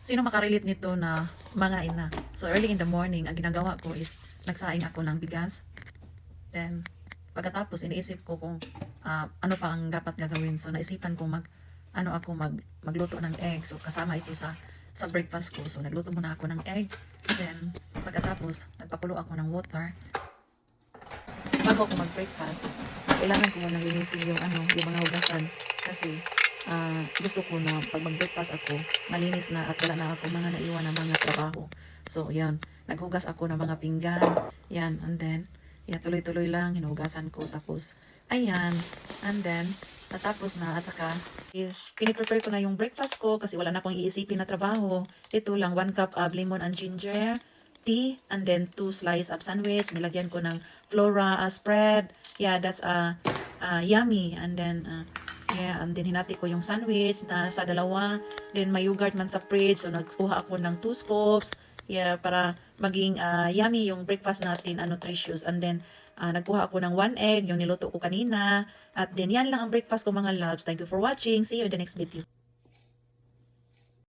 Sino makarelate nito na mga ina? So, early in the morning, ang ginagawa ko is nagsaing ako ng bigas. Then, pagkatapos, iniisip ko kung ano pa ang dapat gagawin. So, naisipan ko magluto ng egg. So, kasama ito sa breakfast ko. So, nagluto muna ako ng egg. Then, pagkatapos, nagpakulo ako ng water. Bago ako mag-breakfast, kailangan ko muna linisin yung mga hugasan. Kasi, gusto ko na pag mag-breakfast ako, malinis na at wala na ako mga naiwan na mga trabaho. So, yan. Naghugas ako ng mga pinggan. Yan. And then, tuloy-tuloy lang. Hinugasan ko. Tapos, ayan. And then, natapos na. At saka, piniprepare ko na yung breakfast ko kasi wala na akong iisipin na trabaho. Ito lang, 1 cup of lemon and ginger tea, and then 2 slice of sandwich. Nilagyan ko ng flora spread. Yeah, that's yummy. And then, and then hinati ko yung sandwich na sa dalawa. Then may yogurt man sa fridge. So nagkuha ako ng 2 scoops. Yeah, para maging yummy yung breakfast natin, nutritious. And then nagkuha ako ng 1 egg, yung niluto ko kanina. At then yan lang ang breakfast ko mga loves. Thank you for watching. See you in the next video.